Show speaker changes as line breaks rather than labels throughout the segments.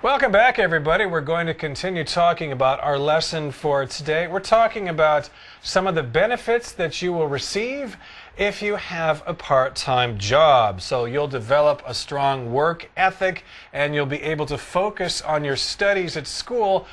Welcome back, everybody. We're going to continue talking about our lesson for today. We're talking about some of the benefits that you will receive if you have a part-time job. So you'll develop a strong work ethic and you'll be able to focus on your studies at school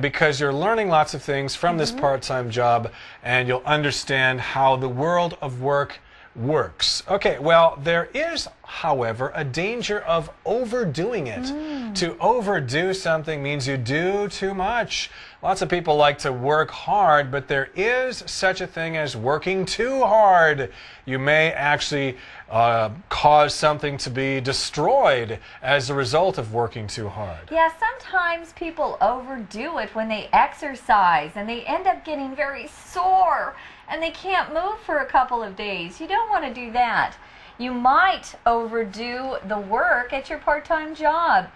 because you're learning lots of things from this part-time job, and you'll understand how the world of work works. Okay, well, there is, however, a danger of overdoing it. To overdo something means you do too much. Lots of people like to work hard, but there is such a thing as working too hard. You may actually cause something to be destroyed as a result of working too hard.
Yeah, sometimes people overdo it when they exercise and they end up getting very sore and they can't move for a couple of days. You don't want to do that. You might overdo the work at your part-time job.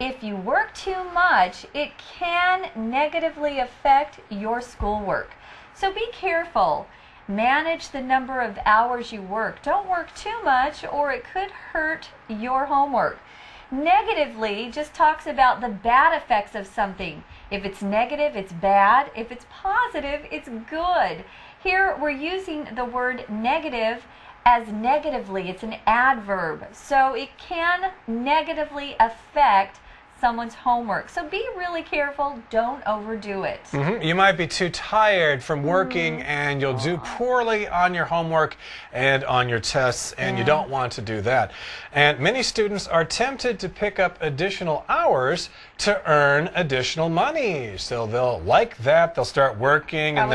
If you work too much, it can negatively affect your schoolwork. So be careful. Manage the number of hours you work. Don't work too much or it could hurt your homework. Negatively just talks about the bad effects of something. If it's negative, it's bad. If it's positive, it's good. Here we're using the word negative as negatively. It's an adverb. So it can negatively affect someone's homework. So be really careful. Don't overdo it.
You might be too tired from working and you'll do poorly on your homework and on your tests, and you don't want to do that. And many students are tempted to pick up additional hours to earn additional money. So they'll like that. They'll start working and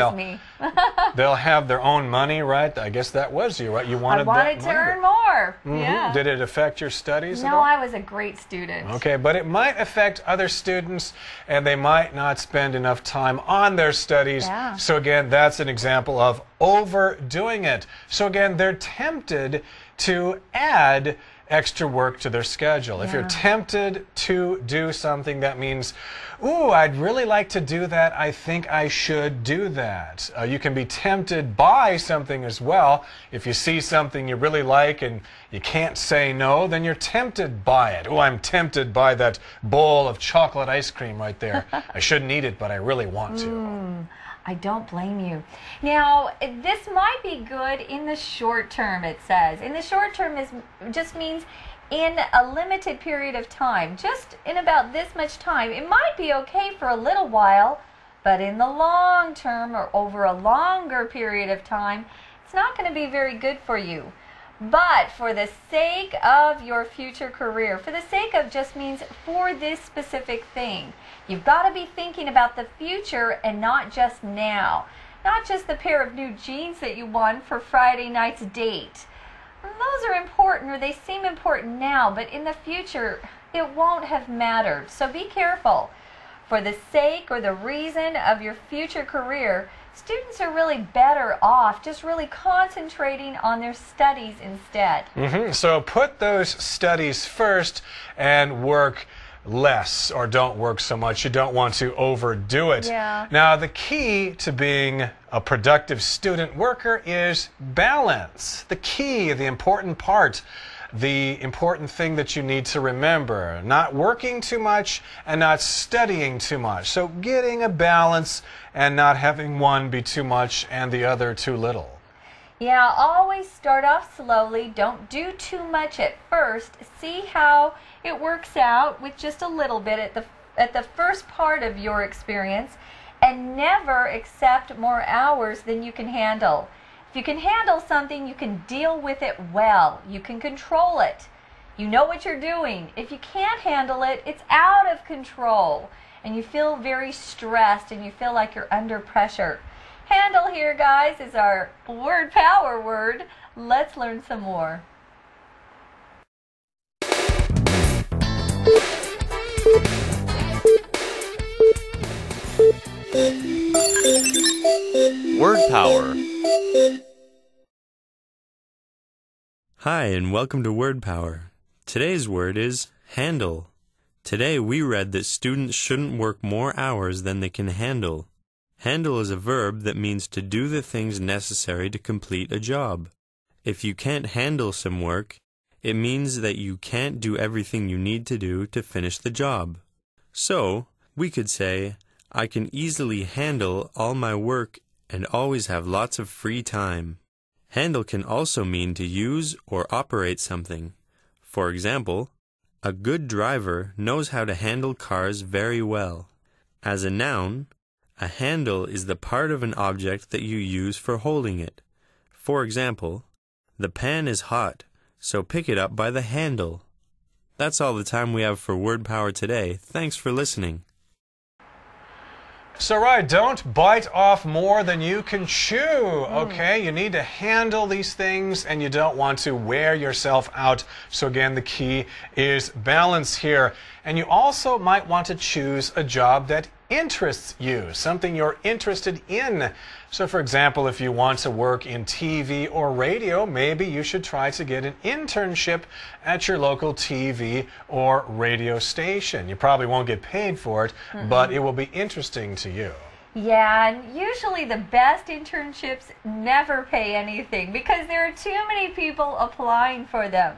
they'll have their own money, right? I guess that was you, right? You wanted
I wanted to earn more. Yeah.
Did it affect your studies at all?
No, I was a great student.
Okay, but it might affect other students, and they might not spend enough time on their studies. So again, that's an example of overdoing it. So again, they're tempted to add extra work to their schedule. If you're tempted to do something, that means, ooh, I'd really like to do that. I think I should do that. You can be tempted by something as well. If you see something you really like and you can't say no, then you're tempted by it. Oh, I'm tempted by that bowl of chocolate ice cream right there. I shouldn't eat it, but I really want to.
I don't blame you. Now, this might be good in the short term, it says. In the short term just means in a limited period of time, just in about this much time. It might be okay for a little while, but in the long term or over a longer period of time, it's not going to be very good for you. But for the sake of your future career, for the sake of just means for this specific thing, you've got to be thinking about the future and not just now. Not just the pair of new jeans that you won for Friday night's date. Those are important, or they seem important now, but in the future it won't have mattered. So be careful. For the sake or the reason of your future career, students are really better off just really concentrating on their studies instead.
So put those studies first and work less, or don't work so much. You don't want to overdo it. Now, the key to being a productive student worker is balance. The key, the important part, the important thing that you need to remember. Not working too much and not studying too much. So getting a balance and not having one be too much and the other too little.
Yeah, always start off slowly. Don't do too much at first. See how it works out with just a little bit at the first part of your experience, and never accept more hours than you can handle. If you can handle something, you can deal with it well. You can control it. You know what you're doing. If you can't handle it, it's out of control, and you feel very stressed and you feel like you're under pressure. Handle here, guys, is our word power word. Let's learn some more.
Word power. Hi, and welcome to Word Power. Today's word is handle. Today we read that students shouldn't work more hours than they can handle. Handle is a verb that means to do the things necessary to complete a job. If you can't handle some work, it means that you can't do everything you need to do to finish the job. So, we could say, I can easily handle all my work and always have lots of free time. Handle can also mean to use or operate something. For example, a good driver knows how to handle cars very well. As a noun, a handle is the part of an object that you use for holding it. For example, the pan is hot, so pick it up by the handle. That's all the time we have for Word Power today. Thanks for listening.
So, right, don't bite off more than you can chew, okay? You need to handle these things and you don't want to wear yourself out. So, again, the key is balance here. And you also might want to choose a job that interests you, something you're interested in. So, for example, if you want to work in TV or radio, maybe you should try to get an internship at your local TV or radio station. You probably won't get paid for it, but it will be interesting to you.
Yeah, and usually the best internships never pay anything because there are too many people applying for them.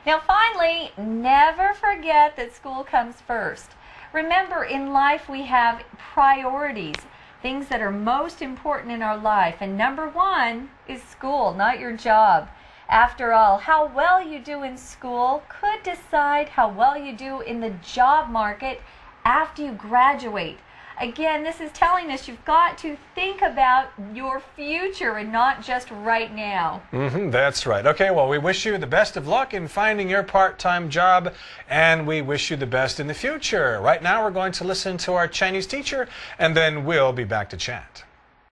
Now, finally, never forget that school comes first. Remember, in life we have priorities, things that are most important in our life. And number one is school, not your job. After all, how well you do in school could decide how well you do in the job market after you graduate. Again, this is telling us you've got to think about your future and not just right now.
That's right. Okay, well, we wish you the best of luck in finding your part-time job, and we wish you the best in the future. Right now, we're going to listen to our Chinese teacher, and then we'll be back to chat.